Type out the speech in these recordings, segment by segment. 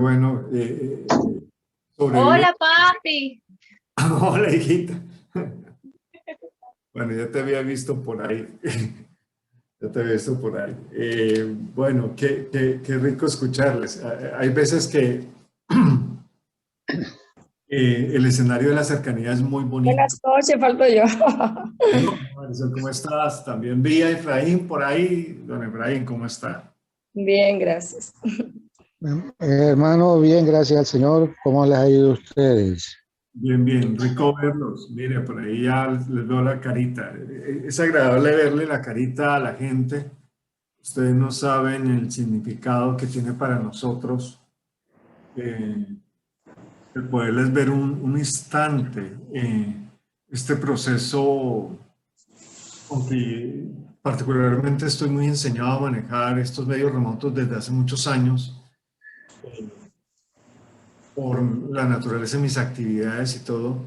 Bueno, sobrevive. Hola, papi. Hola, hijita. Bueno, ya te había visto por ahí. Ya te había visto por ahí. Bueno, qué rico escucharles. Hay veces que el escenario de la cercanía es muy bonito. Buenas noches, falto yo. Bueno, Marisol, ¿cómo estás? También vi a Efraín por ahí. Don Efraín, ¿cómo está? Bien, gracias. Hermano, bien, gracias al Señor. ¿Cómo les ha ido a ustedes? Bien, bien, rico verlos. Mire, por ahí ya les veo la carita. Es agradable verle la carita a la gente. Ustedes no saben el significado que tiene para nosotros eh, el poderles ver un instante este proceso, aunque particularmente estoy muy enseñado a manejar estos medios remotos desde hace muchos años, eh, por la naturaleza de mis actividades y todo.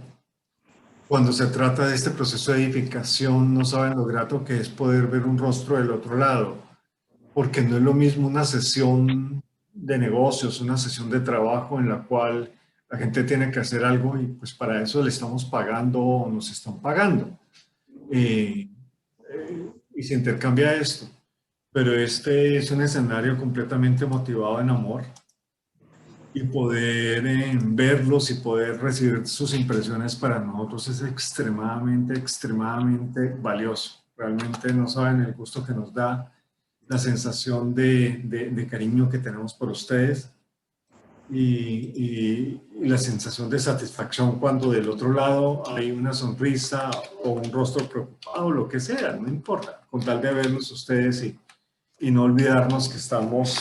Cuando se trata de este proceso de edificación, no saben lo grato que es poder ver un rostro del otro lado, porque no es lo mismo una sesión de negocios, una sesión de trabajo en la cual la gente tiene que hacer algo y pues para eso le estamos pagando o nos están pagando. Eh, y se intercambia esto. Pero este es un escenario completamente motivado en amor y poder verlos y poder recibir sus impresiones para nosotros es extremadamente valioso. Realmente no saben el gusto que nos da, la sensación de cariño que tenemos por ustedes y la sensación de satisfacción cuando del otro lado hay una sonrisa o un rostro preocupado, lo que sea, no importa, con tal de verlos ustedes y no olvidarnos que estamos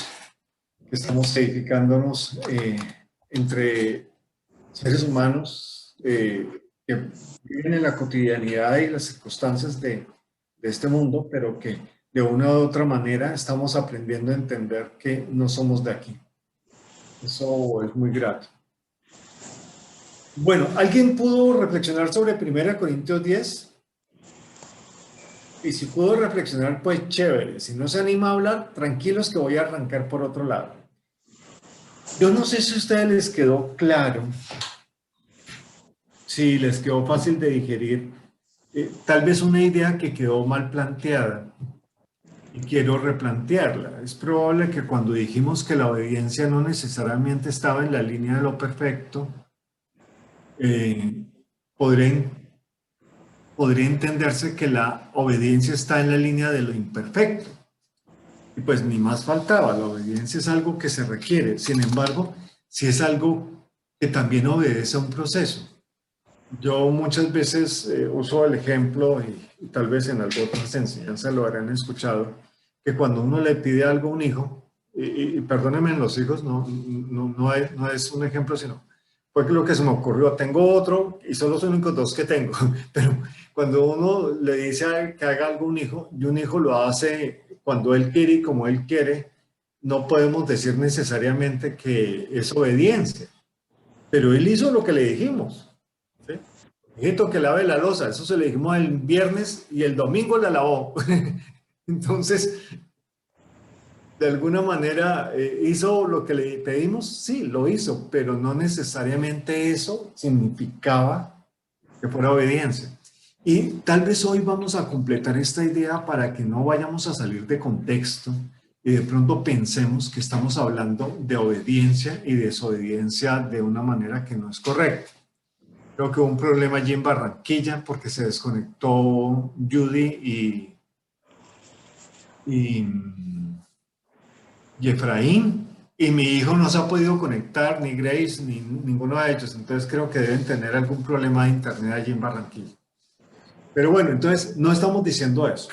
edificándonos entre seres humanos que viven en la cotidianidad y las circunstancias de este mundo, pero que de una u otra manera estamos aprendiendo a entender que no somos de aquí. Eso es muy grato. Bueno, ¿alguien pudo reflexionar sobre 1 Corintios 10? Y si pudo reflexionar, pues chévere. Si no se anima a hablar, tranquilos que voy a arrancar por otro lado. Yo no sé si a ustedes les quedó claro, si les quedó fácil de digerir, tal vez una idea que quedó mal planteada y quiero replantearla. Es probable que cuando dijimos que la obediencia no necesariamente estaba en la línea de lo perfecto, eh, podría, podría entenderse que la obediencia está en la línea de lo imperfecto. Y pues ni más faltaba, la obediencia es algo que se requiere. Sin embargo, si es algo que también obedece a un proceso. Yo muchas veces uso el ejemplo, y tal vez en algunas otras enseñanzas lo habrán escuchado, que cuando uno le pide algo a un hijo, y perdónenme los hijos, no es un ejemplo, sino fue lo que se me ocurrió. Tengo otro y son los únicos dos que tengo, pero cuando uno le dice que haga algo a un hijo, y un hijo lo hace cuando él quiere y como él quiere, no podemos decir necesariamente que es obediencia, pero él hizo lo que le dijimos. ¿Sí? Hijito, que lave la loza, eso se le dijimos el viernes y el domingo la lavó. Entonces, de alguna manera, ¿hizo lo que le pedimos? Sí, lo hizo, pero no necesariamente eso significaba que fuera obediencia. Y tal vez hoy vamos a completar esta idea para que no vayamos a salir de contexto y de pronto pensemos que estamos hablando de obediencia y desobediencia de una manera que no es correcta. Creo que hubo un problema allí en Barranquilla porque se desconectó Judy y, y Efraín, y mi hijo no se ha podido conectar, ni Grace, ni ninguno de ellos. Entonces creo que deben tener algún problema de internet allí en Barranquilla. Pero bueno, entonces no estamos diciendo eso.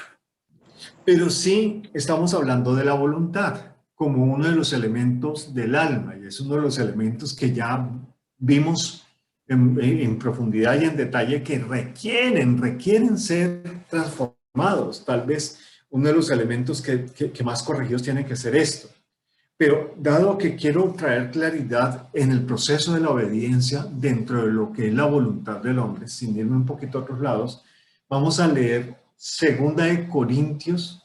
Pero sí estamos hablando de la voluntad como uno de los elementos del alma, y es uno de los elementos que ya vimos en profundidad y en detalle que requieren ser transformados. Tal vez uno de los elementos que más corregidos tiene que ser esto. Pero dado que quiero traer claridad en el proceso de la obediencia dentro de lo que es la voluntad del hombre, sin irme un poquito a otros lados, vamos a leer 2 Corintios,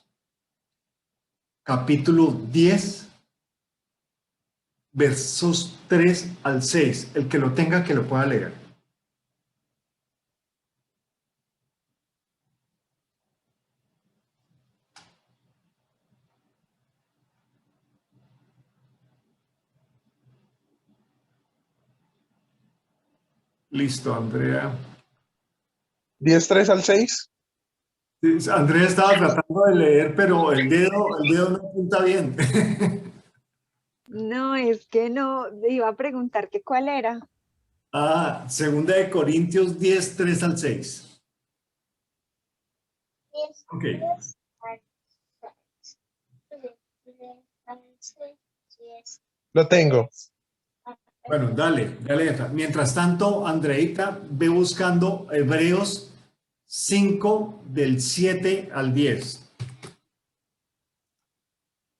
capítulo 10, versos 3 al 6. El que lo tenga, que lo pueda leer. Listo, Andrea. 10:3 al 6. Sí, Andrea estaba tratando de leer, pero el dedo no apunta bien. No, es que no, iba a preguntar que cuál era. Ah, segunda de Corintios 10, 3 al 6. Ok. Lo tengo. Bueno, dale, dale. Mientras tanto, Andreita ve buscando Hebreos 5 del 7 al 10.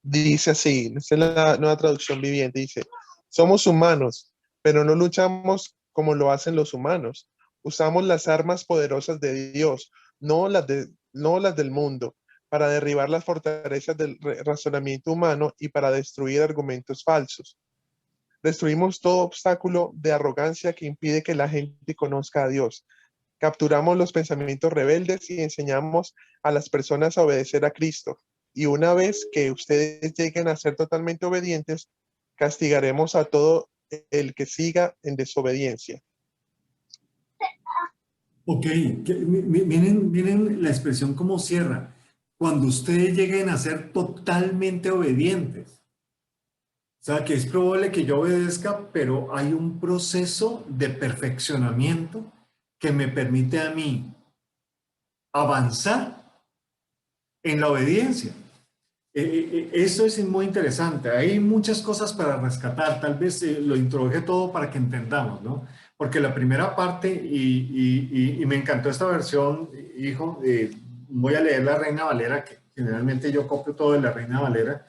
Dice así, esta es la nueva traducción viviente, dice, somos humanos, pero no luchamos como lo hacen los humanos. Usamos las armas poderosas de Dios, no las del mundo, para derribar las fortalezas del razonamiento humano y para destruir argumentos falsos. Destruimos todo obstáculo de arrogancia que impide que la gente conozca a Dios. Capturamos los pensamientos rebeldes y enseñamos a las personas a obedecer a Cristo. Y una vez que ustedes lleguen a ser totalmente obedientes, castigaremos a todo el que siga en desobediencia. Ok, miren la expresión como cierra. Cuando ustedes lleguen a ser totalmente obedientes. O sea, que es probable que yo obedezca, pero hay un proceso de perfeccionamiento que me permite a mí avanzar en la obediencia. Esto es muy interesante. Hay muchas cosas para rescatar. Tal vez lo introduje todo para que entendamos, ¿no? Porque la primera parte, y me encantó esta versión, hijo, voy a leer la Reina Valera, que generalmente yo copio todo de la Reina Valera,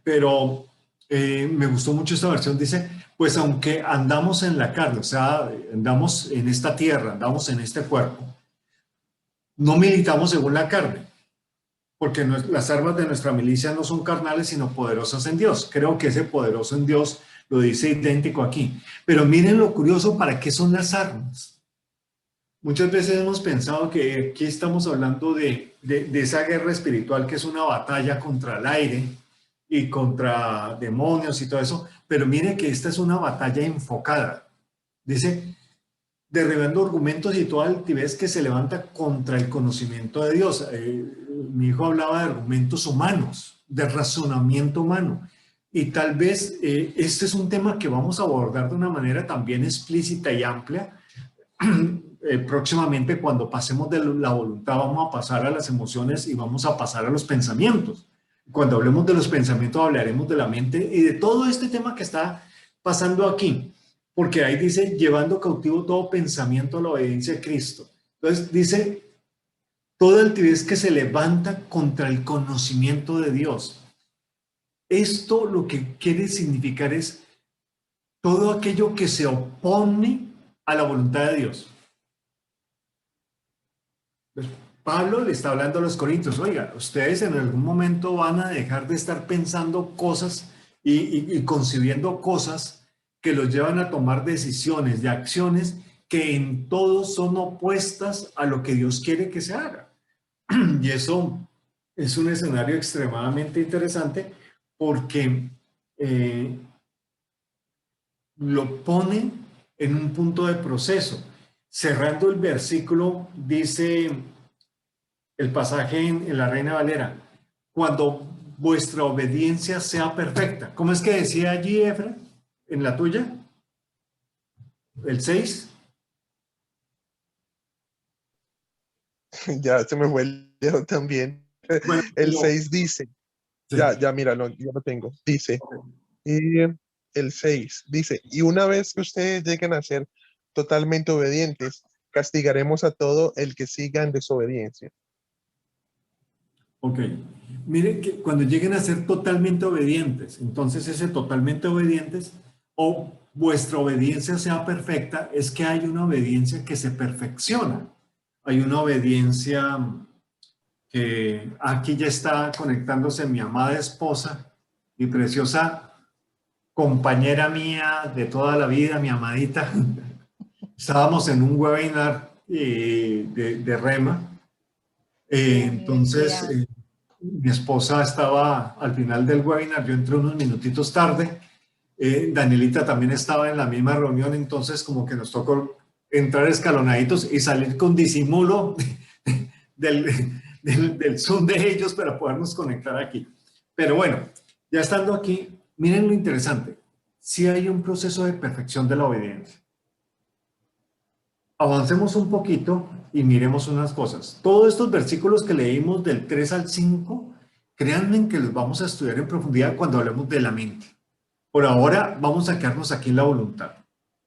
pero me gustó mucho esta versión. Dice, pues aunque andamos en la carne, o sea, andamos en esta tierra, andamos en este cuerpo, no militamos según la carne, porque las armas de nuestra milicia no son carnales, sino poderosas en Dios. Creo que ese poderoso en Dios lo dice idéntico aquí. Pero miren lo curioso, ¿para qué son las armas? Muchas veces hemos pensado que aquí estamos hablando de esa guerra espiritual que es una batalla contra el aire y contra demonios y todo eso, pero mire que esta es una batalla enfocada. Dice, derribando argumentos y toda altivez que se levanta contra el conocimiento de Dios. Mi hijo hablaba de argumentos humanos, de razonamiento humano. Y tal vez este es un tema que vamos a abordar de una manera también explícita y amplia. Próximamente, cuando pasemos de la voluntad, vamos a pasar a las emociones y vamos a pasar a los pensamientos. Cuando hablemos de los pensamientos, hablaremos de la mente y de todo este tema que está pasando aquí. Porque ahí dice, llevando cautivo todo pensamiento a la obediencia de Cristo. Entonces dice, toda altivez que se levanta contra el conocimiento de Dios. Esto lo que quiere significar es todo aquello que se opone a la voluntad de Dios. Pues Pablo le está hablando a los corintios, oiga, ustedes en algún momento van a dejar de estar pensando cosas y concibiendo cosas que los llevan a tomar decisiones y acciones que en todo son opuestas a lo que Dios quiere que se haga. Y eso es un escenario extremadamente interesante porque lo pone en un punto de proceso. Cerrando el versículo, dice el pasaje en la Reina Valera, cuando vuestra obediencia sea perfecta. ¿Cómo es que decía allí, Efra, en la tuya? ¿El 6? Ya se me fue el dedo también. Bueno, El no, 6 dice, sí. ya, mira, ya lo tengo. Dice, y el 6 dice, y una vez que ustedes lleguen a ser totalmente obedientes, castigaremos a todo el que siga en desobediencia. Ok. Miren que cuando lleguen a ser totalmente obedientes, entonces ese totalmente obedientes o vuestra obediencia sea perfecta, es que hay una obediencia que se perfecciona. Hay una obediencia que aquí ya está conectándose mi amada esposa, mi preciosa compañera mía de toda la vida, mi amadita. Estábamos en un webinar de Rema. Entonces, mi esposa estaba al final del webinar, yo entré unos minutitos tarde. Danielita también estaba en la misma reunión, entonces como que nos tocó entrar escalonaditos y salir con disimulo del Zoom de ellos para podernos conectar aquí. Pero bueno, ya estando aquí, miren lo interesante. Sí hay un proceso de perfección de la obediencia. Avancemos un poquito y miremos unas cosas. Todos estos versículos que leímos del 3 al 5, créanme que los vamos a estudiar en profundidad cuando hablemos de la mente. Por ahora vamos a quedarnos aquí en la voluntad.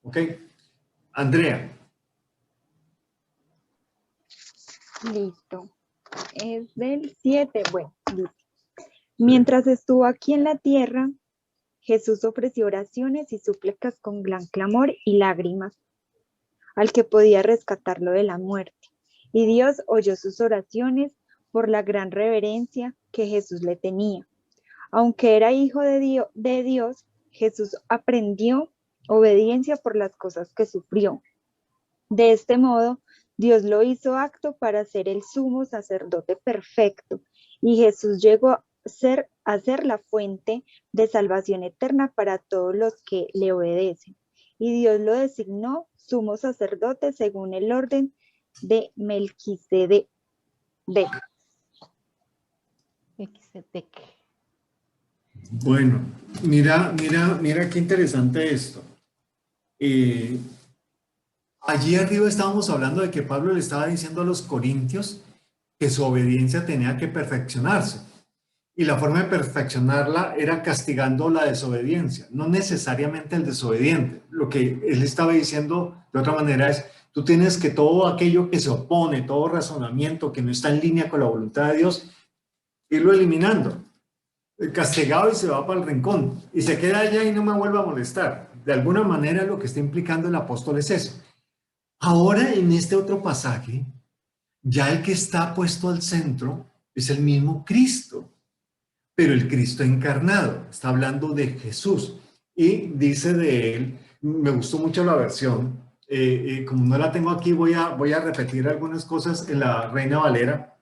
¿Ok? Andrea. Listo. Es del 7. Bueno, dice. Mientras estuvo aquí en la tierra, Jesús ofreció oraciones y súplicas con gran clamor y lágrimas al que podía rescatarlo de la muerte. Y Dios oyó sus oraciones por la gran reverencia que Jesús le tenía. Aunque era hijo de Dios, Jesús aprendió obediencia por las cosas que sufrió. De este modo, Dios lo hizo apto para ser el sumo sacerdote perfecto, y Jesús llegó a ser la fuente de salvación eterna para todos los que le obedecen. Y Dios lo designó sumo sacerdote según el orden de Melquisedec. Bueno, mira qué interesante esto. Allí arriba estábamos hablando de que Pablo le estaba diciendo a los corintios que su obediencia tenía que perfeccionarse. Y la forma de perfeccionarla era castigando la desobediencia, no necesariamente el desobediente. Lo que él estaba diciendo de otra manera es, tú tienes que todo aquello que se opone, todo razonamiento que no está en línea con la voluntad de Dios, irlo eliminando. Castigado y se va para el rincón y se queda allá y no me vuelve a molestar. De alguna manera lo que está implicando el apóstol es eso. Ahora en este otro pasaje, ya el que está puesto al centro es el mismo Cristo, pero el Cristo encarnado. Está hablando de Jesús y dice de él, me gustó mucho la versión, como no la tengo aquí voy a repetir algunas cosas en la Reina Valera,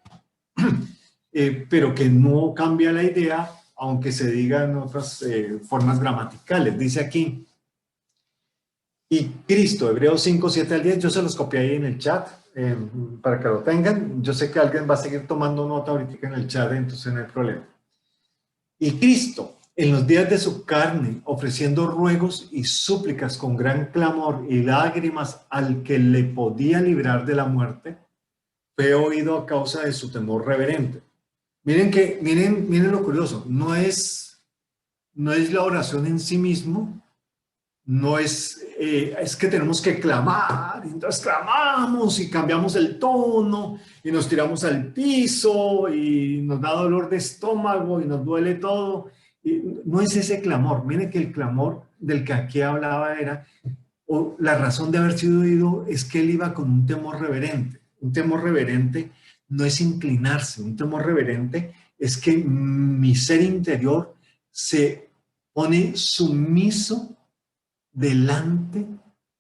pero que no cambia la idea, aunque se diga en otras formas gramaticales. Dice aquí, y Cristo, Hebreos 5, 7 al 10, yo se los copié ahí en el chat para que lo tengan. Yo sé que alguien va a seguir tomando nota ahorita en el chat, entonces no hay problema. Y Cristo, en los días de su carne, ofreciendo ruegos y súplicas con gran clamor y lágrimas al que le podía librar de la muerte, fue oído a causa de su temor reverente. Miren lo curioso, no es la oración en sí mismo, no es que tenemos que clamar, y entonces clamamos y cambiamos el tono y nos tiramos al piso y nos da dolor de estómago y nos duele todo. Y no es ese clamor, miren que el clamor del que aquí hablaba era, o la razón de haber sido oído es que él iba con un temor reverente. Un temor reverente no es inclinarse, un temor reverente es que mi ser interior se pone sumiso delante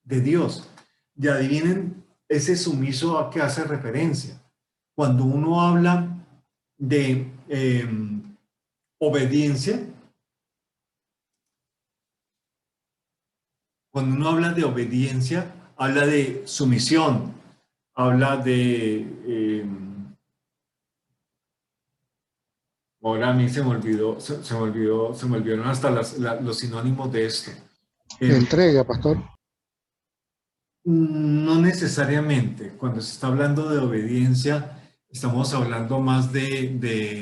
de Dios. Y adivinen ese sumiso a qué hace referencia. Cuando uno habla de obediencia, habla de sumisión, habla de... ahora a mí se me olvidaron hasta los sinónimos de esto. Entrega, pastor. No necesariamente. Cuando se está hablando de obediencia, estamos hablando más de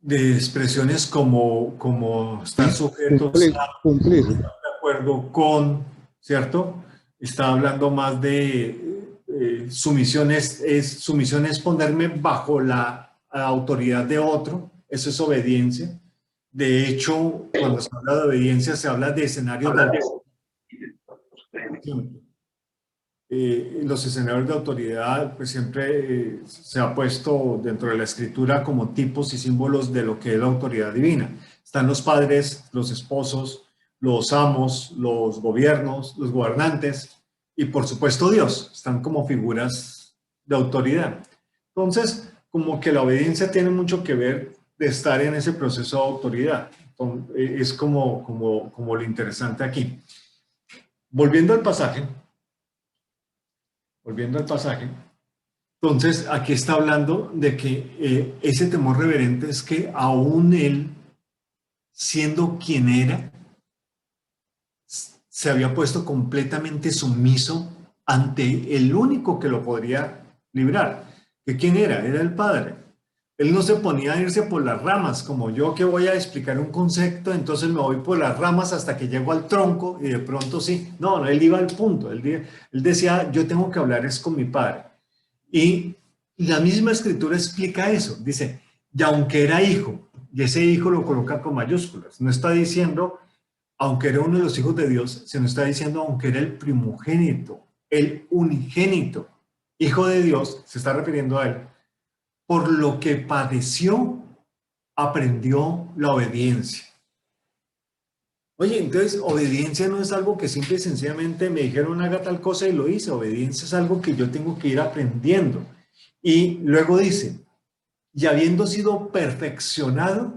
expresiones como estar sujetos cumplir. estar de acuerdo con, ¿cierto? Está hablando más de sumisión, sumisión es ponerme bajo la autoridad de otro, eso es obediencia. De hecho, cuando se habla de obediencia, se habla de escenarios de autoridad. Los escenarios de autoridad, pues siempre se ha puesto dentro de la escritura como tipos y símbolos de lo que es la autoridad divina. Están los padres, los esposos, los amos, los gobiernos, los gobernantes y por supuesto Dios. Están como figuras de autoridad. Entonces, como que la obediencia tiene mucho que ver de estar en ese proceso de autoridad. Es como lo interesante aquí. Volviendo al pasaje. Entonces, aquí está hablando de que ese temor reverente es que aún él, siendo quien era, se había puesto completamente sumiso ante el único que lo podría librar. ¿Que quién era? Era el Padre. Él no se ponía a irse por las ramas, como yo que voy a explicar un concepto, entonces me voy por las ramas hasta que llego al tronco y de pronto sí. No, él iba al punto. Él decía, yo tengo que hablar es con mi Padre. Y la misma escritura explica eso. Dice, y aunque era hijo, y ese hijo lo coloca con mayúsculas, no está diciendo, aunque era uno de los hijos de Dios, sino está diciendo, aunque era el primogénito, el unigénito, hijo de Dios, se está refiriendo a él, por lo que padeció, aprendió la obediencia. Oye, entonces, obediencia no es algo que simple y sencillamente me dijeron haga tal cosa y lo hice. Obediencia es algo que yo tengo que ir aprendiendo. Y luego dice, y habiendo sido perfeccionado,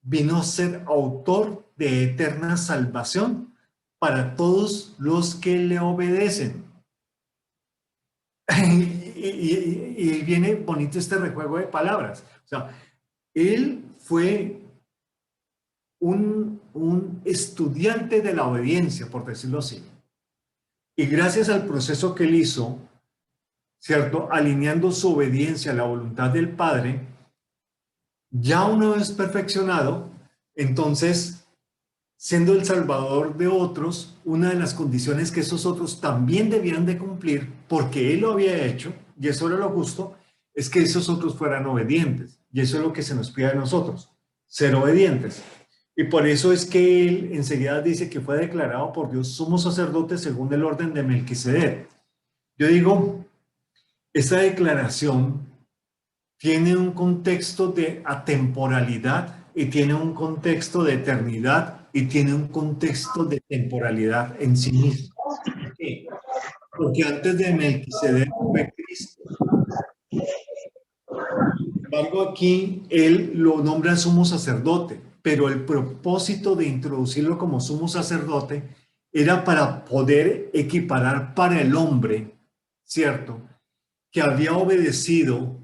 vino a ser autor de eterna salvación para todos los que le obedecen. Y viene bonito este rejuego de palabras. O sea, él fue un estudiante de la obediencia, por decirlo así. Y gracias al proceso que él hizo, ¿cierto? Alineando su obediencia a la voluntad del Padre, ya una vez perfeccionado, entonces, siendo el salvador de otros, una de las condiciones que esos otros también debían de cumplir, porque él lo había hecho, y eso era lo justo, es que esos otros fueran obedientes. Y eso es lo que se nos pide a nosotros, ser obedientes. Y por eso es que él enseguida dice que fue declarado por Dios sumo sacerdote según el orden de Melquisedec. Yo digo, esta declaración tiene un contexto de atemporalidad y tiene un contexto de eternidad y tiene un contexto de temporalidad en sí mismo. ¿Por qué? Porque antes de Melquisedec fue Cristo. Sin embargo, aquí él lo nombra sumo sacerdote, pero el propósito de introducirlo como sumo sacerdote era para poder equiparar para el hombre, ¿cierto?, que había obedecido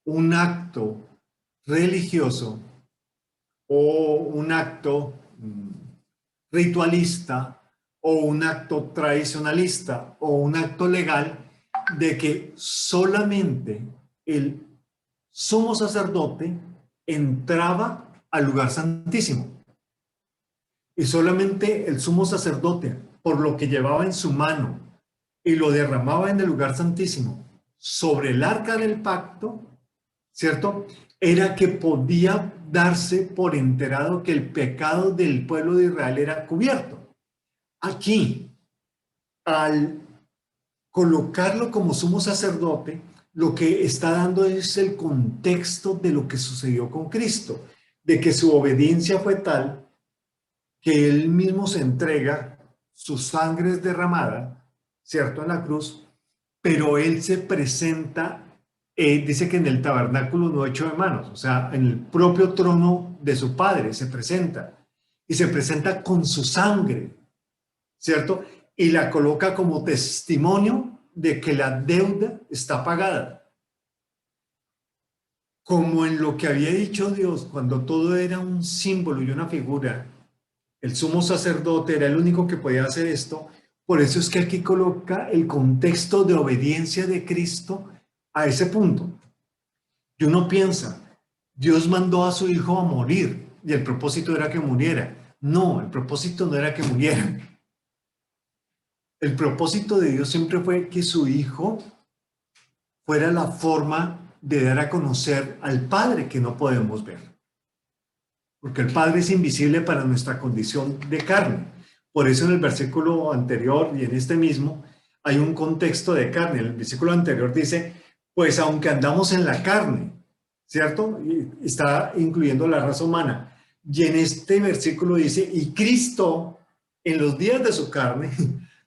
un acto religioso o un acto ritualista o un acto tradicionalista o un acto legal, de que solamente el sumo sacerdote entraba al lugar santísimo y solamente el sumo sacerdote, por lo que llevaba en su mano y lo derramaba en el lugar santísimo sobre el arca del pacto, ¿cierto?, era que podía darse por enterado que el pecado del pueblo de Israel era cubierto. Aquí, al colocarlo como sumo sacerdote, lo que está dando es el contexto de lo que sucedió con Cristo, de que su obediencia fue tal que él mismo se entrega, su sangre es derramada, ¿cierto?, en la cruz, pero él se presenta, dice que en el tabernáculo no hecho de manos, o sea, en el propio trono de su Padre se presenta, y se presenta con su sangre, ¿cierto?, y la coloca como testimonio de que la deuda está pagada. Como en lo que había dicho Dios, cuando todo era un símbolo y una figura, el sumo sacerdote era el único que podía hacer esto. Por eso es que aquí coloca el contexto de obediencia de Cristo a ese punto. Y uno piensa, Dios mandó a su hijo a morir y el propósito era que muriera. No, el propósito no era que muriera. El propósito de Dios siempre fue que su hijo fuera la forma de dar a conocer al Padre que no podemos ver. Porque el Padre es invisible para nuestra condición de carne. Por eso en el versículo anterior y en este mismo hay un contexto de carne. El versículo anterior dice, pues aunque andamos en la carne, ¿cierto? Y está incluyendo la raza humana. Y en este versículo dice, y Cristo en los días de su carne,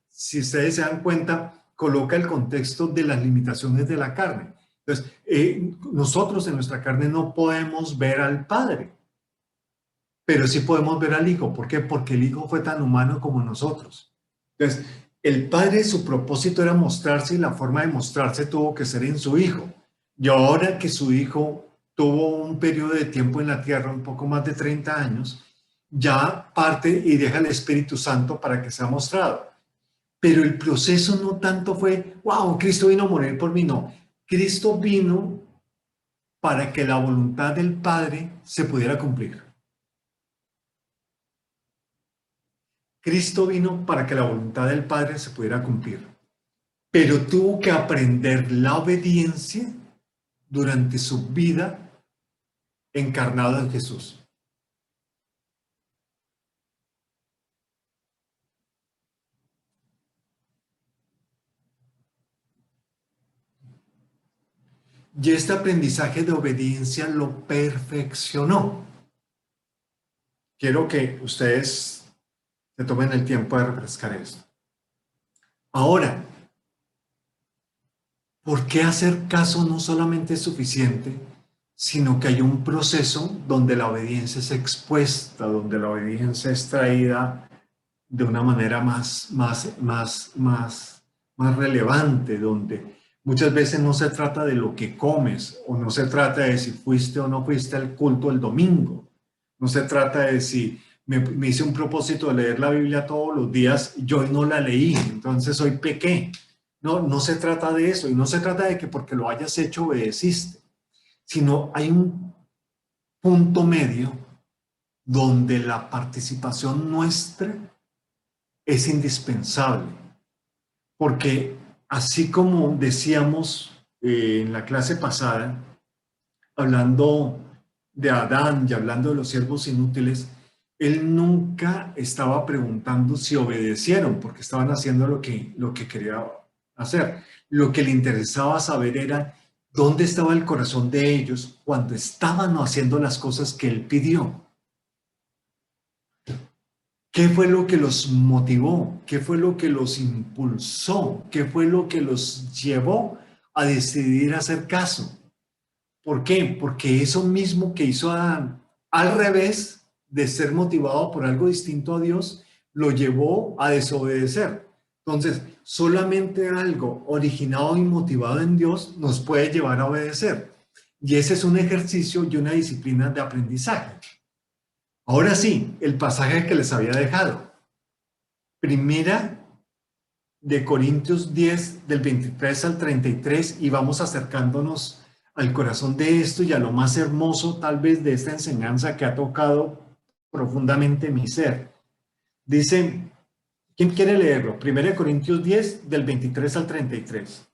si ustedes se dan cuenta, coloca el contexto de las limitaciones de la carne. Entonces, nosotros en nuestra carne no podemos ver al Padre, pero sí podemos ver al Hijo. ¿Por qué? Porque el Hijo fue tan humano como nosotros. Entonces, el Padre, su propósito era mostrarse y la forma de mostrarse tuvo que ser en su Hijo. Y ahora que su Hijo tuvo un periodo de tiempo en la tierra, un poco más de 30 años, ya parte y deja el Espíritu Santo para que sea mostrado. Pero el proceso no tanto fue, wow, Cristo vino a morir por mí, no. Cristo vino para que la voluntad del Padre se pudiera cumplir. Cristo vino para que la voluntad del Padre se pudiera cumplir. Pero tuvo que aprender la obediencia durante su vida encarnado en Jesús. Y este aprendizaje de obediencia lo perfeccionó. Quiero que ustedes se tomen el tiempo de refrescar esto. Ahora, ¿por qué hacer caso no solamente es suficiente, sino que hay un proceso donde la obediencia es expuesta, donde la obediencia es traída de una manera más relevante, donde muchas veces no se trata de lo que comes o no se trata de si fuiste o no fuiste al culto el domingo, no se trata de si me hice un propósito de leer la Biblia todos los días y yo hoy no la leí, entonces hoy pequé. No, no se trata de eso y no se trata de que porque lo hayas hecho obedeciste, sino hay un punto medio donde la participación nuestra es indispensable, porque así como decíamos en la clase pasada, hablando de Adán y hablando de los siervos inútiles, él nunca estaba preguntando si obedecieron, porque estaban haciendo lo que quería hacer. Lo que le interesaba saber era dónde estaba el corazón de ellos cuando estaban haciendo las cosas que él pidió. ¿Qué fue lo que los motivó? ¿Qué fue lo que los impulsó? ¿Qué fue lo que los llevó a decidir hacer caso? ¿Por qué? Porque eso mismo que hizo Adán, al revés de ser motivado por algo distinto a Dios, lo llevó a desobedecer. Entonces, solamente algo originado y motivado en Dios nos puede llevar a obedecer. Y ese es un ejercicio y una disciplina de aprendizaje. Ahora sí, el pasaje que les había dejado. Primera de Corintios 10, del 23 al 33, y vamos acercándonos al corazón de esto y a lo más hermoso tal vez de esta enseñanza que ha tocado profundamente mi ser. Dice, ¿quién quiere leerlo? Primera de Corintios 10, del 23 al 33.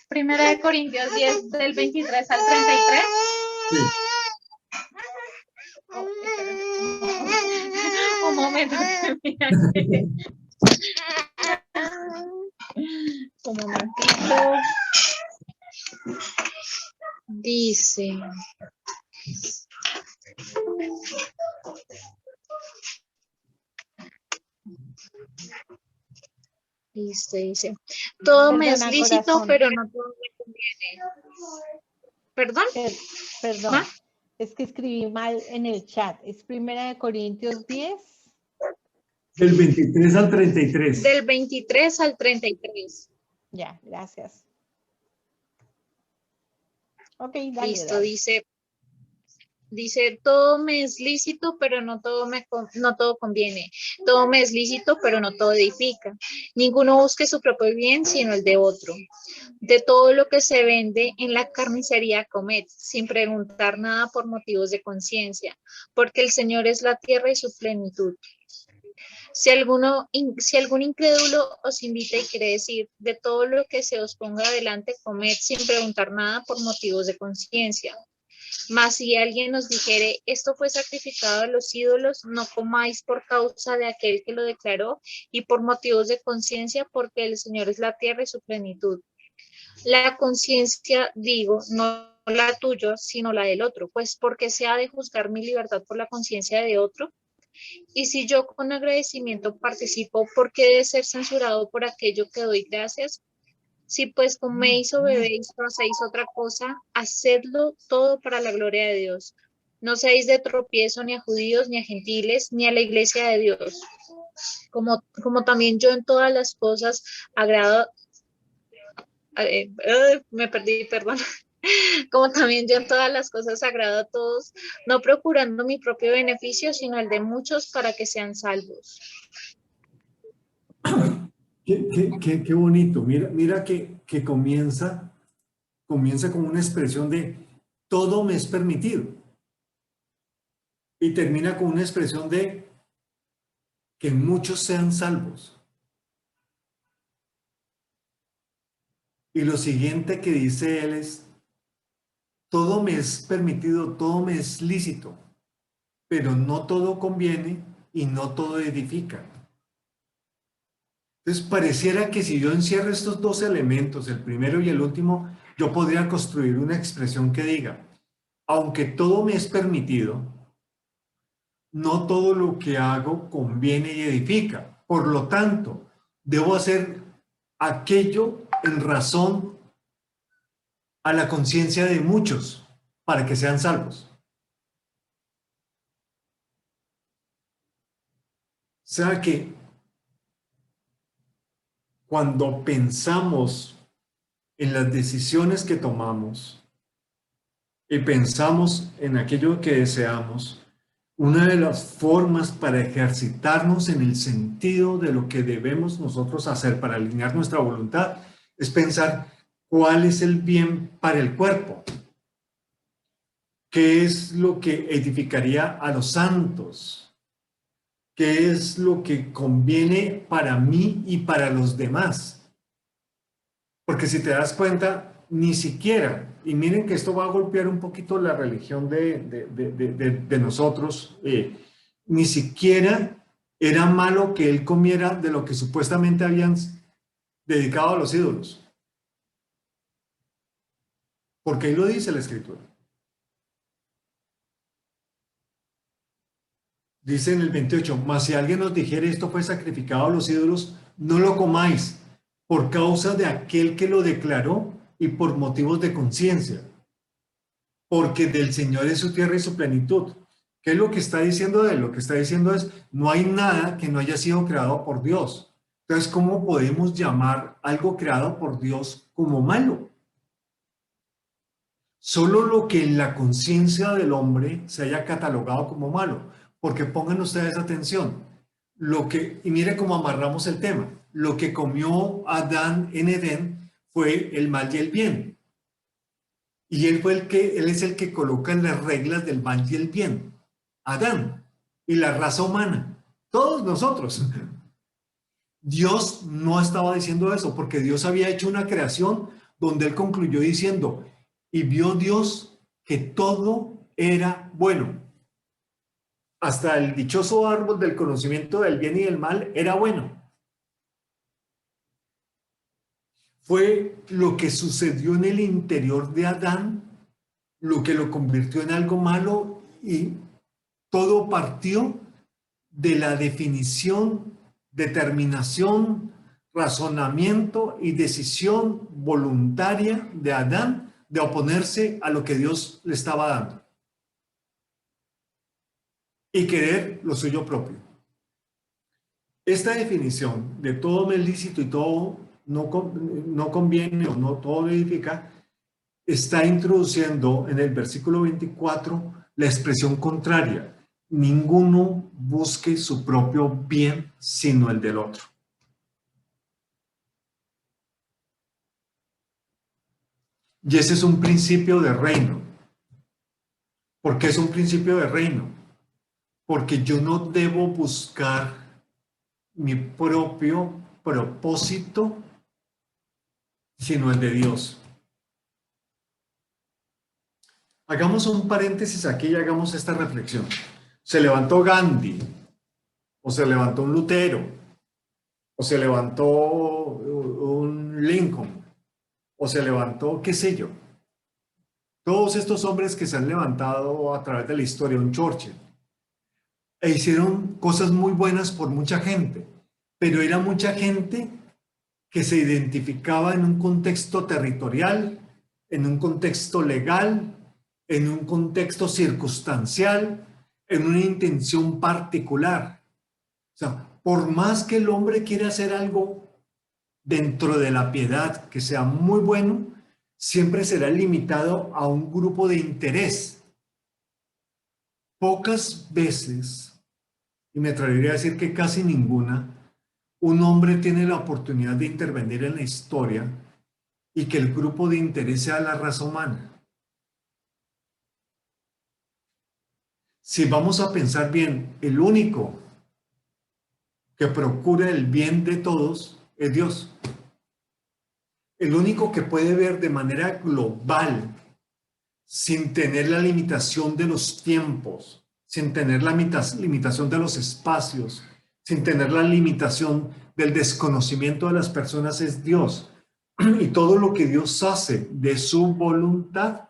Primera de Corintios 10 del 23 al 33. Sí. Oh, un momento. Un momentito. Dice. Dice, todo me es lícito, corazón. pero no todo me conviene. ¿Perdón? Perdón, ¿Ah? es que escribí mal en el chat. Es Primera de Corintios 10. Del 23 al 33. Del 23 al 33. Ya, gracias. Ok, dale. Listo, dale. dice, todo me es lícito, pero no todo conviene. Todo me es lícito, pero no todo edifica. Ninguno busque su propio bien, sino el de otro. De todo lo que se vende en la carnicería comed, sin preguntar nada por motivos de conciencia, porque el Señor es la tierra y su plenitud. Si algún incrédulo os invita y quiere decir, de todo lo que se os ponga adelante, comed sin preguntar nada por motivos de conciencia. Mas si alguien os dijere, esto fue sacrificado a los ídolos, no comáis por causa de aquel que lo declaró y por motivos de conciencia, porque el Señor es la tierra y su plenitud. La conciencia, digo, no la tuya, sino la del otro, pues porque se ha de juzgar mi libertad por la conciencia de otro. Y si yo con agradecimiento participo, ¿por qué he de ser censurado por aquello que doy gracias? Si pues coméis o bebéis o hacéis otra cosa, hacedlo todo para la gloria de Dios. No seáis de tropiezo ni a judíos, ni a gentiles, ni a la iglesia de Dios. Como también yo en todas las cosas agrado... me perdí, perdón. Como también yo en todas las cosas agrado a todos, no procurando mi propio beneficio, sino el de muchos para que sean salvos. Qué bonito. Mira que comienza con una expresión de todo me es permitido. Y termina con una expresión de que muchos sean salvos. Y lo siguiente que dice él es, todo me es permitido, todo me es lícito, pero no todo conviene y no todo edifica. Entonces pareciera que si yo encierro estos dos elementos, el primero y el último, yo podría construir una expresión que diga, aunque todo me es permitido, no todo lo que hago conviene y edifica. Por lo tanto, debo hacer aquello en razón a la conciencia de muchos para que sean salvos. O sea que cuando pensamos en las decisiones que tomamos y pensamos en aquello que deseamos, una de las formas para ejercitarnos en el sentido de lo que debemos nosotros hacer para alinear nuestra voluntad es pensar cuál es el bien para el cuerpo, qué es lo que edificaría a los santos, qué es lo que conviene para mí y para los demás. Porque si te das cuenta, ni siquiera, y miren que esto va a golpear un poquito la religión de nosotros, ni siquiera era malo que él comiera de lo que supuestamente habían dedicado a los ídolos. Porque ahí lo dice la Escritura. Dice en el 28, mas si alguien os dijere esto fue sacrificado a los ídolos, no lo comáis por causa de aquel que lo declaró y por motivos de conciencia, porque del Señor es su tierra y su plenitud. ¿Qué es lo que está diciendo de él? Lo que está diciendo es, no hay nada que no haya sido creado por Dios. Entonces, ¿cómo podemos llamar algo creado por Dios como malo? Solo lo que en la conciencia del hombre se haya catalogado como malo. Porque pongan ustedes atención, y mire cómo amarramos el tema, lo que comió Adán en Edén fue el mal y el bien. Y él es el que coloca las reglas del mal y el bien. Adán y la raza humana, todos nosotros. Dios no estaba diciendo eso, porque Dios había hecho una creación donde él concluyó diciendo, y vio Dios que todo era bueno. Hasta el dichoso árbol del conocimiento del bien y del mal era bueno. Fue lo que sucedió en el interior de Adán, lo que lo convirtió en algo malo, y todo partió de la definición, determinación, razonamiento y decisión voluntaria de Adán de oponerse a lo que Dios le estaba dando y querer lo suyo propio. Esta definición de todo me es lícito y todo no conviene o no todo edifica, está introduciendo en el versículo 24 la expresión contraria. Ninguno busque su propio bien, sino el del otro. Y ese es un principio de reino. ¿Por qué es un principio de reino? Porque yo no debo buscar mi propio propósito, sino el de Dios. Hagamos un paréntesis aquí y hagamos esta reflexión. Se levantó Gandhi, o se levantó un Lutero, o se levantó un Lincoln, o se levantó, qué sé yo. Todos estos hombres que se han levantado a través de la historia, un Churchill, e hicieron cosas muy buenas por mucha gente, pero era mucha gente que se identificaba en un contexto territorial, en un contexto legal, en un contexto circunstancial, en una intención particular. O sea, por más que el hombre quiera hacer algo dentro de la piedad que sea muy bueno, siempre será limitado a un grupo de interés. Pocas veces, y me atrevería a decir que casi ninguna, un hombre tiene la oportunidad de intervenir en la historia y que el grupo de interés sea la raza humana. Si vamos a pensar bien, el único que procura el bien de todos es Dios. El único que puede ver de manera global, sin tener la limitación de los tiempos, sin tener la limitación de los espacios, sin tener la limitación del desconocimiento de las personas, es Dios. Y todo lo que Dios hace de su voluntad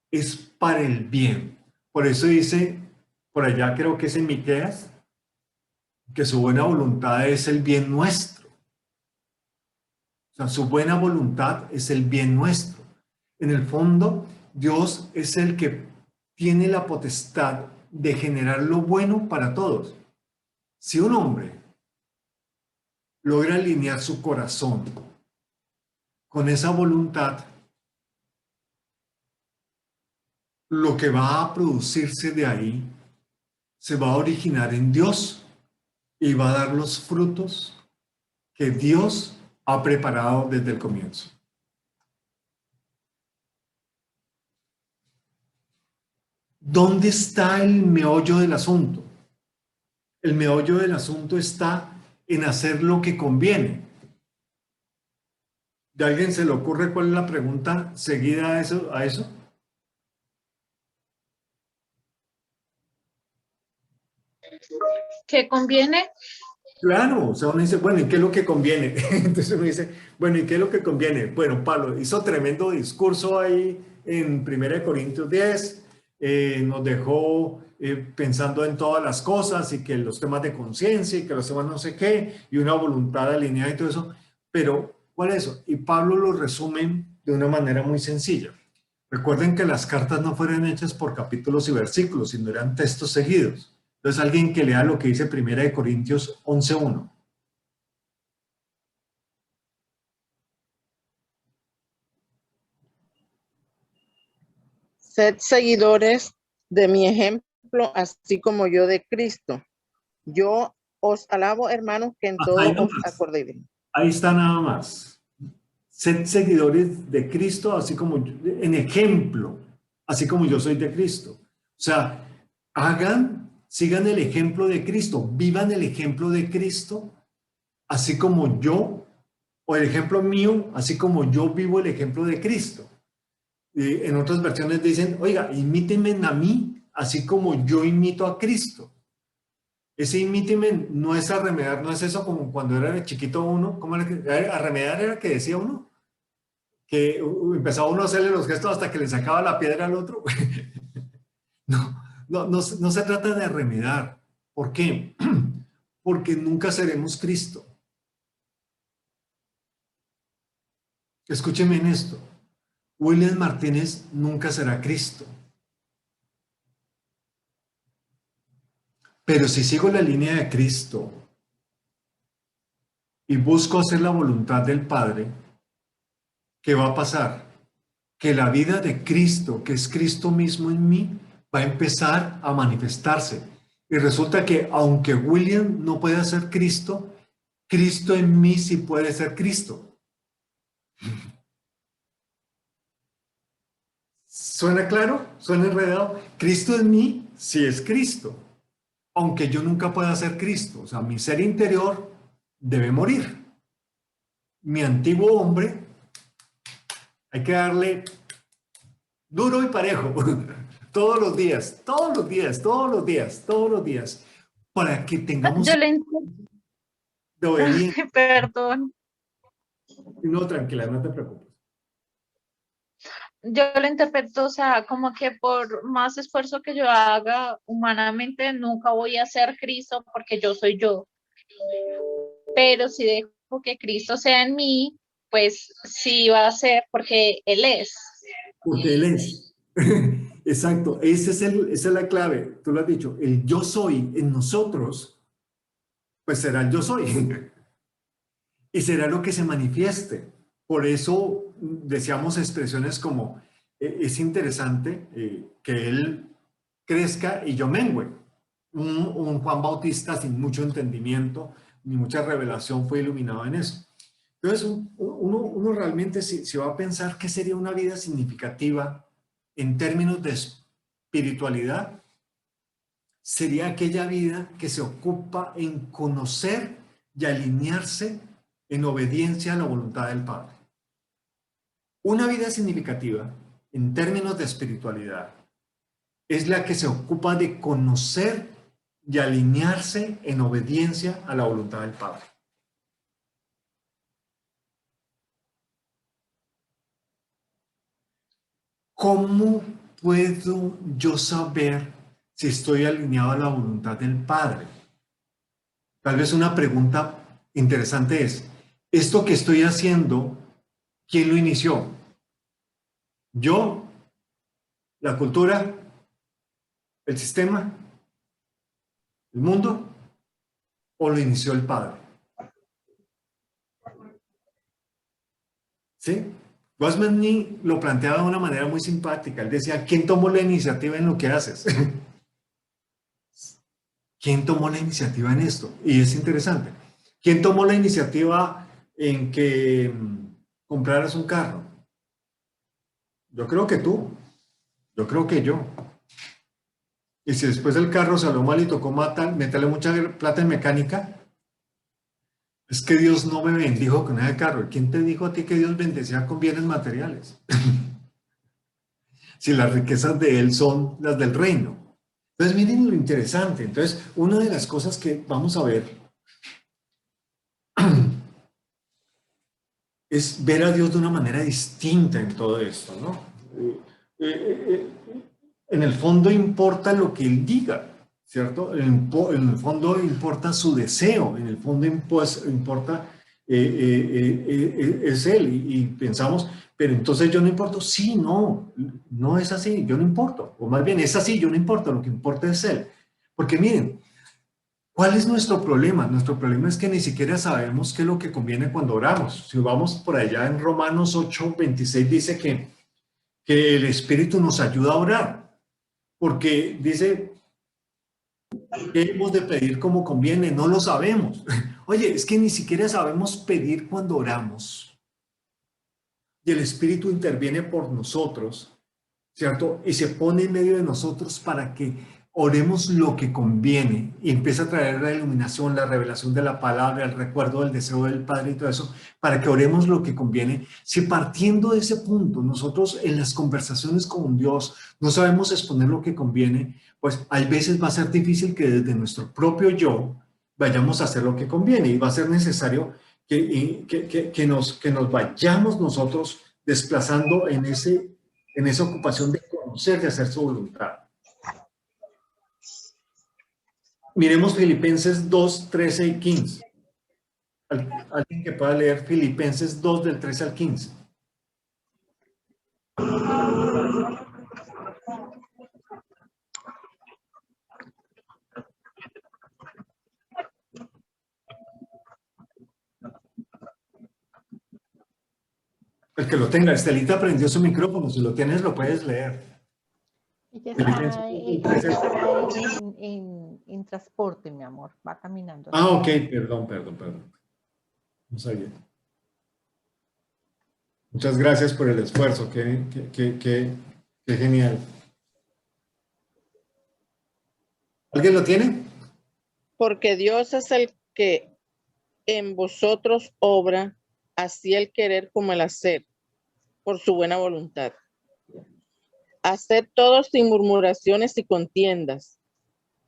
es para el bien. Por eso dice, por allá creo que es en Miqueas, que su buena voluntad es el bien nuestro. O sea, su buena voluntad es el bien nuestro. En el fondo, Dios es el que tiene la potestad de generar lo bueno para todos. Si un hombre logra alinear su corazón con esa voluntad, lo que va a producirse de ahí se va a originar en Dios y va a dar los frutos que Dios ha preparado desde el comienzo. ¿Dónde está el meollo del asunto? El meollo del asunto está en hacer lo que conviene. ¿De alguien se le ocurre cuál es la pregunta seguida a eso? ¿Qué conviene? Claro, o sea, uno dice, bueno, ¿y qué es lo que conviene? Entonces uno dice, bueno, ¿y qué es lo que conviene? Bueno, Pablo hizo tremendo discurso ahí en 1 Corintios 10, nos dejó pensando en todas las cosas y que los temas de conciencia y que los temas no sé qué, y una voluntad alineada y todo eso, pero ¿cuál es eso? Y Pablo lo resume de una manera muy sencilla. Recuerden que las cartas no fueron hechas por capítulos y versículos, sino eran textos seguidos. Entonces, alguien que lea lo que dice 1 Corintios 11:1. Sed seguidores de mi ejemplo, así como yo de Cristo. Yo os alabo, hermanos, que en todo os acordéis. Ahí está nada más. Sed seguidores de Cristo, así como en ejemplo, así como yo soy de Cristo. O sea, sigan el ejemplo de Cristo, vivan el ejemplo de Cristo, así como yo, o el ejemplo mío, así como yo vivo el ejemplo de Cristo. En otras versiones dicen, oiga, imítenme a mí, así como yo imito a Cristo. Ese imíteme no es arremedar, no es eso como cuando era chiquito uno, ¿cómo era? Arremedar era que decía uno, que empezaba uno a hacerle los gestos hasta que le sacaba la piedra al otro. No se trata de arremedar. ¿Por qué? Porque nunca seremos Cristo. Escúcheme en esto. William Martínez nunca será Cristo. Pero si sigo la línea de Cristo y busco hacer la voluntad del Padre, ¿qué va a pasar? Que la vida de Cristo, que es Cristo mismo en mí, va a empezar a manifestarse. Y resulta que aunque William no pueda ser Cristo, Cristo en mí sí puede ser Cristo. ¿Suena claro? ¿Suena enredado? Cristo en mí sí es Cristo. aunque yo nunca pueda ser Cristo. O sea, mi ser interior debe morir. Mi antiguo hombre, hay que darle duro y parejo, todos los días, todos los días, todos los días, todos los días, para que tengamos Yo le de obediencia. perdón. No, tranquila, no te preocupes. Yo lo interpreto, o sea, como que por más esfuerzo que yo haga humanamente, nunca voy a ser Cristo porque yo soy yo. Pero si dejo que Cristo sea en mí, pues sí va a ser porque Él es. Porque Él es. Exacto, esa es la clave, tú lo has dicho, el yo soy en nosotros, pues será el yo soy. Y será lo que se manifieste. Por eso decíamos expresiones como, es interesante que Él crezca y yo mengüe. Un Juan Bautista sin mucho entendimiento ni mucha revelación fue iluminado en eso. Entonces, uno realmente si va a pensar qué sería una vida significativa en términos de espiritualidad, sería aquella vida que se ocupa en conocer y alinearse en obediencia a la voluntad del Padre. Una vida significativa en términos de espiritualidad es la que se ocupa de conocer y alinearse en obediencia a la voluntad del Padre. ¿Cómo puedo yo saber si estoy alineado a la voluntad del Padre? Tal vez una pregunta interesante es, ¿esto que estoy haciendo, quién lo inició? ¿Yo? ¿La cultura? ¿El sistema? ¿El mundo? ¿O lo inició el Padre? ¿Sí? Gosmani lo planteaba de una manera muy simpática. Él decía, ¿quién tomó la iniciativa en lo que haces? ¿Quién tomó la iniciativa en esto? Y es interesante. ¿Quién tomó la iniciativa en que compraras un carro? Yo creo que tú. Yo creo que yo. Y si después el carro salió mal y tocó meterle mucha plata en mecánica, es que Dios no me bendijo con ese carro. ¿Quién te dijo a ti que Dios bendecía con bienes materiales? Si las riquezas de Él son las del reino. Entonces, miren lo interesante. Entonces, una de las cosas que vamos a ver es ver a Dios de una manera distinta en todo esto, ¿no? En el fondo importa lo que Él diga, ¿cierto? En el fondo importa su deseo, en el fondo importa, es Él. Y pensamos, pero entonces yo no importo. Sí, no es así, yo no importo. O más bien es así, yo no importo, lo que importa es Él. Porque miren, ¿cuál es nuestro problema? Nuestro problema es que ni siquiera sabemos qué es lo que conviene cuando oramos. Si vamos por allá en Romanos 8:26 dice que el Espíritu nos ayuda a orar, porque dice que hemos de pedir como conviene, no lo sabemos. Oye, es que ni siquiera sabemos pedir cuando oramos. Y el Espíritu interviene por nosotros, ¿cierto? Y se pone en medio de nosotros para que oremos lo que conviene y empieza a traer la iluminación, la revelación de la palabra, el recuerdo del deseo del Padre y todo eso, para que oremos lo que conviene. Si partiendo de ese punto nosotros en las conversaciones con Dios no sabemos exponer lo que conviene, pues hay veces va a ser difícil que desde nuestro propio yo vayamos a hacer lo que conviene y va a ser necesario que nos vayamos nosotros desplazando en esa ocupación de conocer, de hacer su voluntad. Miremos Filipenses 2, 13 y 15. Alguien que pueda leer Filipenses 2 del 13 al 15. El que lo tenga, Estelita prendió su micrófono, si lo tienes lo puedes leer. Ella está en transporte, mi amor, va caminando. Ah, ok, perdón. No sabía. Muchas gracias por el esfuerzo, qué genial. ¿Alguien lo tiene? Porque Dios es el que en vosotros obra, así el querer como el hacer, por su buena voluntad. Haced todo sin murmuraciones y contiendas,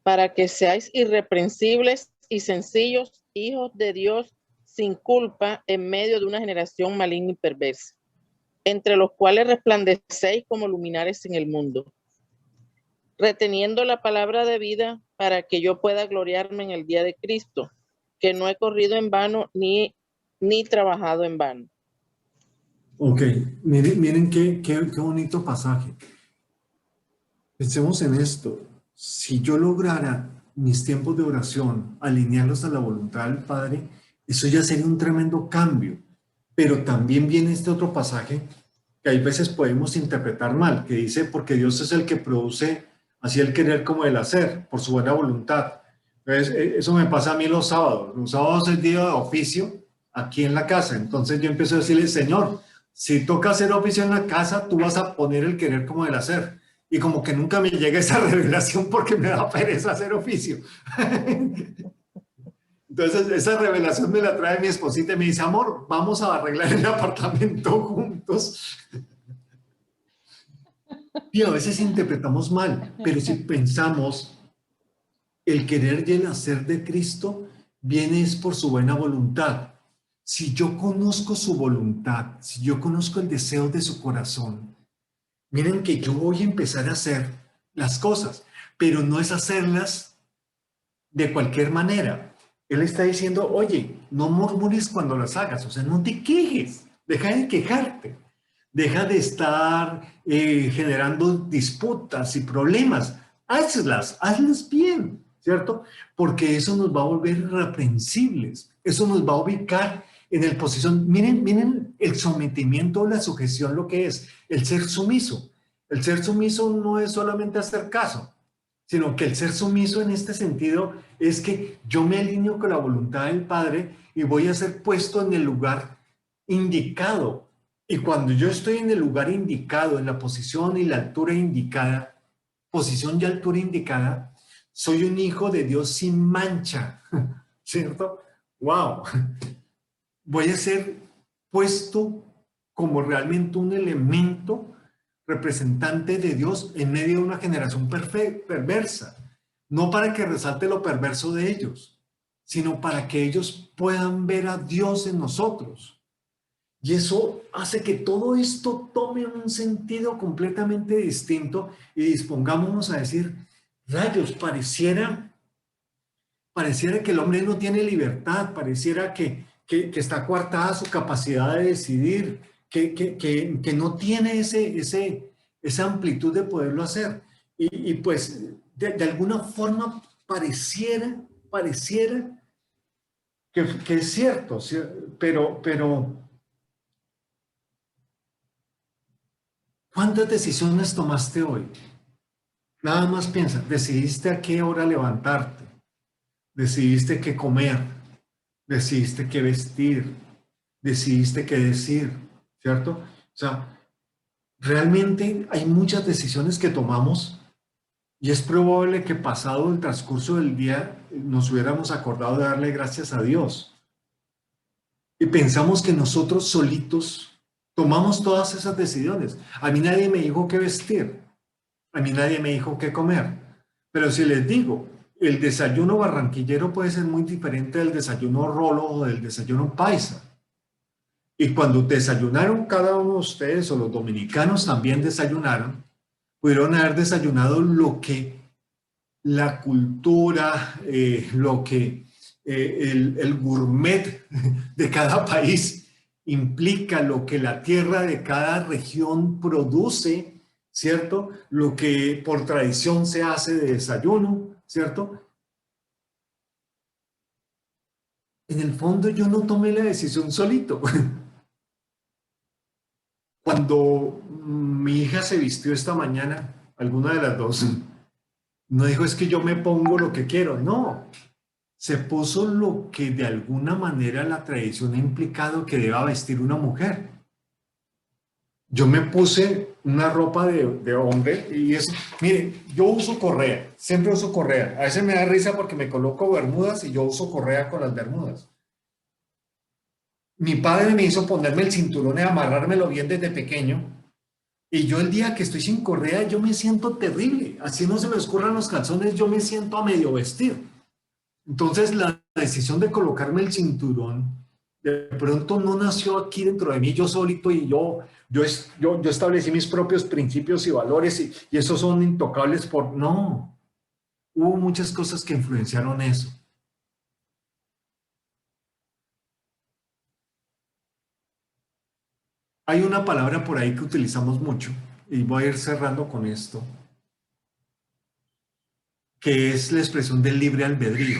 para que seáis irreprensibles y sencillos, hijos de Dios, sin culpa, en medio de una generación maligna y perversa, entre los cuales resplandecéis como luminares en el mundo, reteniendo la palabra de vida, para que yo pueda gloriarme en el día de Cristo, que no he corrido en vano ni trabajado en vano. Ok, miren qué bonito pasaje. Pensemos en esto. Si yo lograra mis tiempos de oración alinearlos a la voluntad del Padre, eso ya sería un tremendo cambio. Pero también viene este otro pasaje que hay veces podemos interpretar mal, que dice, porque Dios es el que produce así el querer como el hacer, por su buena voluntad. Entonces, eso me pasa a mí los sábados. Los sábados es día de oficio aquí en la casa. Entonces yo empiezo a decirle, Señor, si toca hacer oficio en la casa, tú vas a poner el querer como el hacer. Y como que nunca me llega esa revelación porque me da pereza hacer oficio. Entonces esa revelación me la trae mi esposita y me dice, amor, vamos a arreglar el apartamento juntos. Y a veces interpretamos mal, pero si pensamos, el querer y el hacer de Cristo viene es por su buena voluntad. Si yo conozco su voluntad, si yo conozco el deseo de su corazón, miren que yo voy a empezar a hacer las cosas, pero no es hacerlas de cualquier manera. Él está diciendo, oye, no murmures cuando las hagas, o sea, no te quejes, deja de quejarte, deja de estar generando disputas y problemas, hazlas bien, ¿cierto? Porque eso nos va a volver irreprensibles, eso nos va a ubicar en el posición. Miren el sometimiento o la sujeción, lo que es el ser sumiso. El ser sumiso no es solamente hacer caso, sino que el ser sumiso en este sentido es que yo me alineo con la voluntad del Padre y voy a ser puesto en el lugar indicado. Y cuando yo estoy en el lugar indicado, en la posición y la altura indicada, posición y altura indicada, soy un hijo de Dios sin mancha, ¿cierto? ¡Wow! Voy a ser puesto como realmente un elemento representante de Dios en medio de una generación perversa, no para que resalte lo perverso de ellos, sino para que ellos puedan ver a Dios en nosotros. Y eso hace que todo esto tome un sentido completamente distinto y dispongámonos a decir, rayos, pareciera que el hombre no tiene libertad, pareciera que está coartada su capacidad de decidir, que no tiene esa amplitud de poderlo hacer. Y pues de alguna forma pareciera que es cierto, pero ¿cuántas decisiones tomaste hoy? Nada más piensa, decidiste a qué hora levantarte, decidiste qué comer, decidiste qué vestir, decidiste qué decir, ¿cierto? O sea, realmente hay muchas decisiones que tomamos y es probable que pasado el transcurso del día nos hubiéramos acordado de darle gracias a Dios. Y pensamos que nosotros solitos tomamos todas esas decisiones. A mí nadie me dijo qué vestir, a mí nadie me dijo qué comer. Pero si les digo, el desayuno barranquillero puede ser muy diferente del desayuno rolo o del desayuno paisa. Y cuando desayunaron cada uno de ustedes, o los dominicanos también desayunaron, pudieron haber desayunado lo que la cultura, lo que el gourmet de cada país implica, lo que la tierra de cada región produce, ¿cierto? Lo que por tradición se hace de desayuno, ¿cierto? En el fondo yo no tomé la decisión solito. Cuando mi hija se vistió esta mañana, alguna de las dos, no dijo es que yo me pongo lo que quiero, no. Se puso lo que de alguna manera la tradición ha implicado que deba vestir una mujer. Yo me puse una ropa de hombre y es, mire, yo uso correa, siempre uso correa. A veces me da risa porque me coloco bermudas y yo uso correa con las bermudas. Mi padre me hizo ponerme el cinturón y amarrármelo bien desde pequeño. Y yo el día que estoy sin correa, yo me siento terrible. Así no se me escurran los calzones, yo me siento a medio vestir. Entonces la decisión de colocarme el cinturón, de pronto no nació aquí dentro de mí yo solito y yo establecí mis propios principios y valores y esos son intocables por... No, hubo muchas cosas que influenciaron eso. Hay una palabra por ahí que utilizamos mucho, y voy a ir cerrando con esto, que es la expresión del libre albedrío.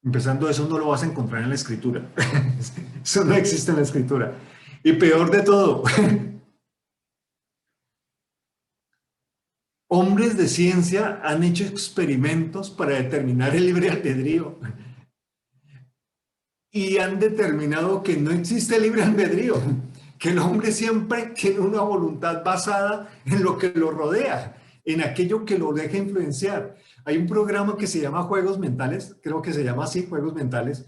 Empezando, eso no lo vas a encontrar en la escritura. Eso no existe en la escritura. Y peor de todo, hombres de ciencia han hecho experimentos para determinar el libre albedrío. Y han determinado que no existe libre albedrío, que el hombre siempre tiene una voluntad basada en lo que lo rodea, en aquello que lo deja influenciar. Hay un programa que se llama Juegos Mentales, creo que se llama así, Juegos Mentales.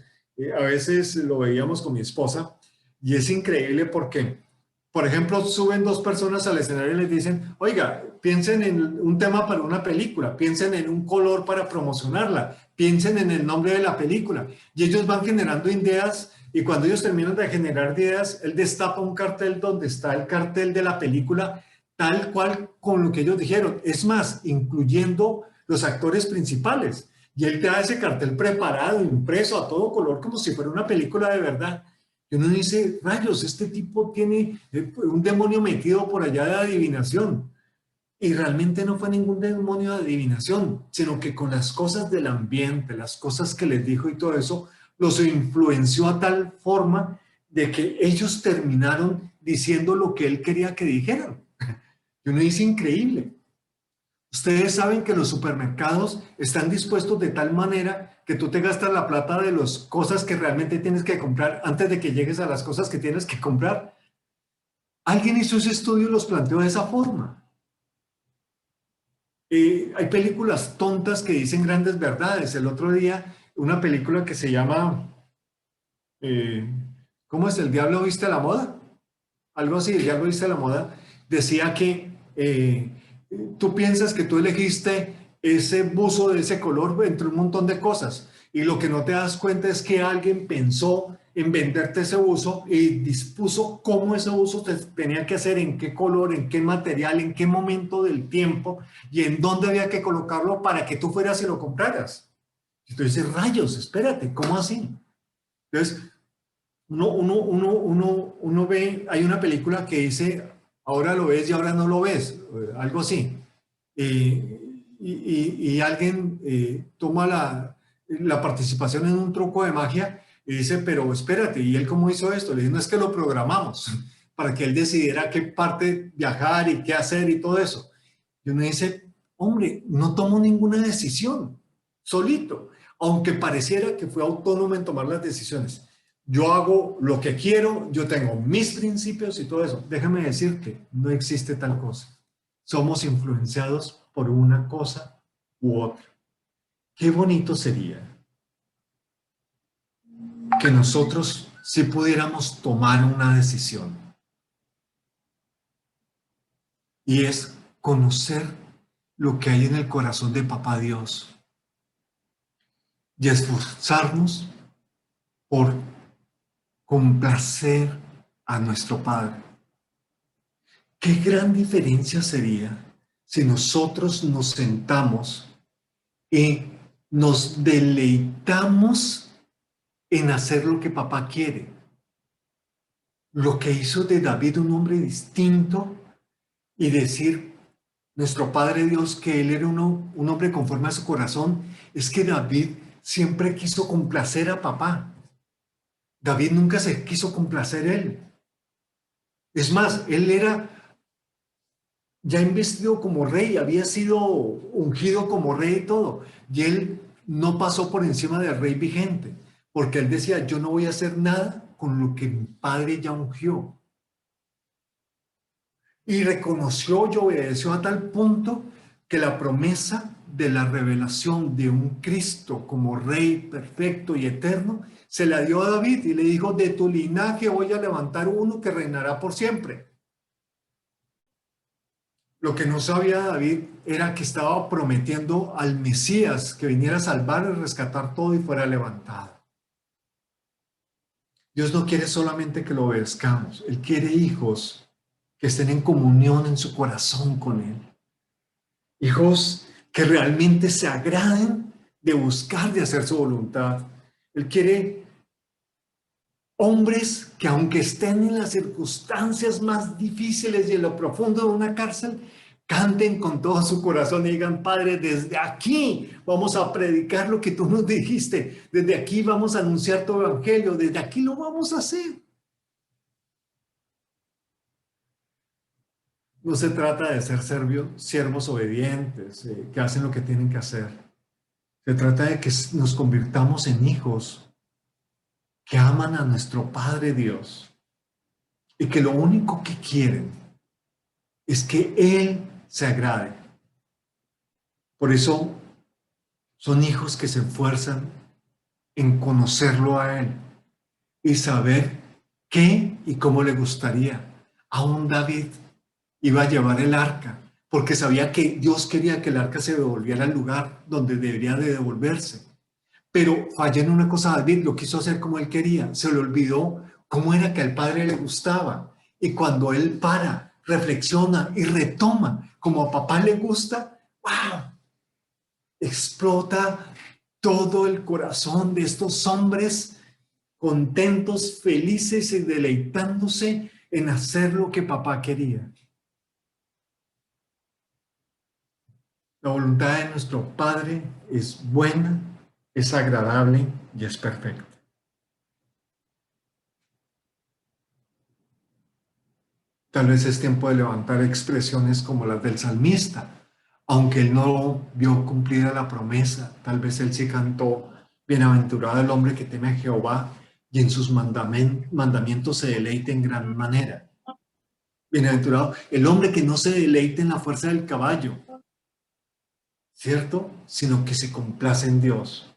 A veces lo veíamos con mi esposa y es increíble porque, por ejemplo, suben dos personas al escenario y les dicen, oiga, piensen en un tema para una película, piensen en un color para promocionarla, piensen en el nombre de la película. Y ellos van generando ideas y cuando ellos terminan de generar ideas, él destapa un cartel donde está el cartel de la película tal cual con lo que ellos dijeron. Es más, incluyendo los actores principales. Y él te da ese cartel preparado, impreso a todo color, como si fuera una película de verdad. Y uno dice, rayos, este tipo tiene un demonio metido por allá de adivinación. Y realmente no fue ningún demonio de adivinación, sino que con las cosas del ambiente, las cosas que les dijo y todo eso, los influenció a tal forma de que ellos terminaron diciendo lo que él quería que dijeran. Y uno dice, increíble. Ustedes saben que los supermercados están dispuestos de tal manera que tú te gastas la plata de las cosas que realmente tienes que comprar antes de que llegues a las cosas que tienes que comprar. Alguien hizo ese estudio y los planteó de esa forma. Hay películas tontas que dicen grandes verdades. El otro día, una película que se llama ¿cómo es? ¿El diablo viste la moda? Algo así, el diablo viste la moda. Decía que tú piensas que tú elegiste ese buzo de ese color entre un montón de cosas y lo que no te das cuenta es que alguien pensó en venderte ese buzo y dispuso cómo ese buzo te tenía que hacer, en qué color, en qué material, en qué momento del tiempo y en dónde había que colocarlo para que tú fueras y lo compraras. Entonces, rayos, espérate, ¿cómo así? Entonces, uno ve, hay una película que dice, ahora lo ves y ahora no lo ves, algo así. Y alguien toma la participación en un truco de magia y dice, pero espérate, ¿y él cómo hizo esto? Le dice, no, es que lo programamos para que él decidiera qué parte viajar y qué hacer y todo eso. Y uno dice, hombre, no tomó ninguna decisión, solito, aunque pareciera que fue autónomo en tomar las decisiones. Yo hago lo que quiero, yo tengo mis principios y todo eso. Déjame decirte, no existe tal cosa. Somos influenciados por una cosa u otra. Qué bonito sería que nosotros sí pudiéramos tomar una decisión. Y es conocer lo que hay en el corazón de Papá Dios. Y esforzarnos por complacer a nuestro Padre. Qué gran diferencia sería si nosotros nos sentamos y nos deleitamos en hacer lo que papá quiere. Lo que hizo de David un hombre distinto y decir, nuestro Padre Dios, que él era un hombre conforme a su corazón, es que David siempre quiso complacer a papá. David nunca se quiso complacer él. Es más, él era ya investido como rey, había sido ungido como rey y todo. Y él no pasó por encima del rey vigente, porque él decía, yo no voy a hacer nada con lo que mi padre ya ungió. y reconoció y obedeció a tal punto que la promesa de la revelación de un Cristo como Rey perfecto y eterno se la dio a David y le dijo: de tu linaje voy a levantar uno que reinará por siempre. Lo que no sabía David era que estaba prometiendo al Mesías que viniera a salvar y rescatar todo y fuera levantado. Dios no quiere solamente que lo obedezcamos, Él quiere hijos que estén en comunión en su corazón con Él. Hijos que realmente se agraden de buscar, de hacer su voluntad. Él quiere hombres que, aunque estén en las circunstancias más difíciles y en lo profundo de una cárcel, canten con todo su corazón y digan: Padre, desde aquí vamos a predicar lo que tú nos dijiste, desde aquí vamos a anunciar tu evangelio, desde aquí lo vamos a hacer. No se trata de ser siervos obedientes, que hacen lo que tienen que hacer. Se trata de que nos convirtamos en hijos que aman a nuestro Padre Dios y que lo único que quieren es que Él se agrade. Por eso son hijos que se esfuerzan en conocerlo a Él y saber qué y cómo le gustaría. Aún David iba a llevar el arca porque sabía que Dios quería que el arca se devolviera al lugar donde debería de devolverse. Pero falló en una cosa. David lo quiso hacer como él quería, se le olvidó cómo era que al Padre le gustaba. Y cuando él para, reflexiona y retoma como a papá le gusta, ¡wow! Explota todo el corazón de estos hombres contentos, felices y deleitándose en hacer lo que papá quería. La voluntad de nuestro Padre es buena, es agradable y es perfecta. Tal vez es tiempo de levantar expresiones como las del salmista. Aunque él no vio cumplida la promesa, tal vez él sí cantó: bienaventurado el hombre que teme a Jehová y en sus mandamientos se deleite en gran manera. Bienaventurado el hombre que no se deleite en la fuerza del caballo, ¿cierto? Sino que se complace en Dios.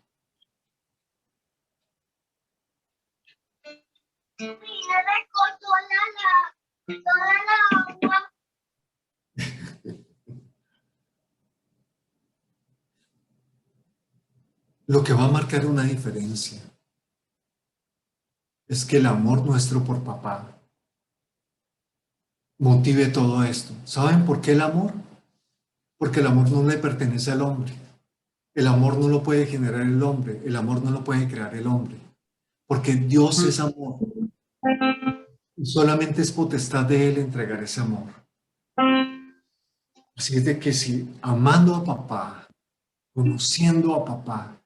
Lo que va a marcar una diferencia es que el amor nuestro por papá motive todo esto. ¿Saben por qué el amor? Porque el amor no le pertenece al hombre. El amor no lo puede generar el hombre. El amor no lo puede crear el hombre. Porque Dios es amor. Y solamente es potestad de Él entregar ese amor. Así es de que si amando a papá, conociendo a papá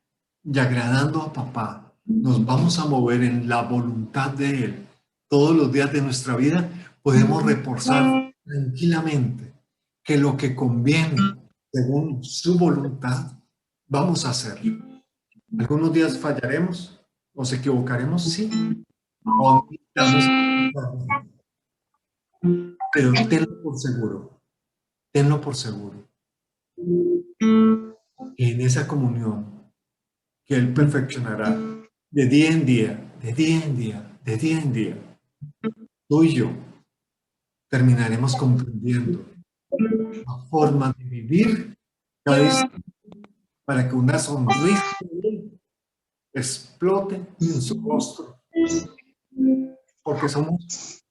y agradando a papá, nos vamos a mover en la voluntad de Él todos los días de nuestra vida, podemos reposar tranquilamente que lo que conviene según su voluntad vamos a hacer. Algunos días fallaremos, nos equivocaremos, sí, pero tenlo por seguro, que en esa comunión que Él perfeccionará de día en día, de día en día, de día en día, tú y yo terminaremos comprendiendo la forma de vivir cada día para que una sonrisa explote en su rostro, porque somos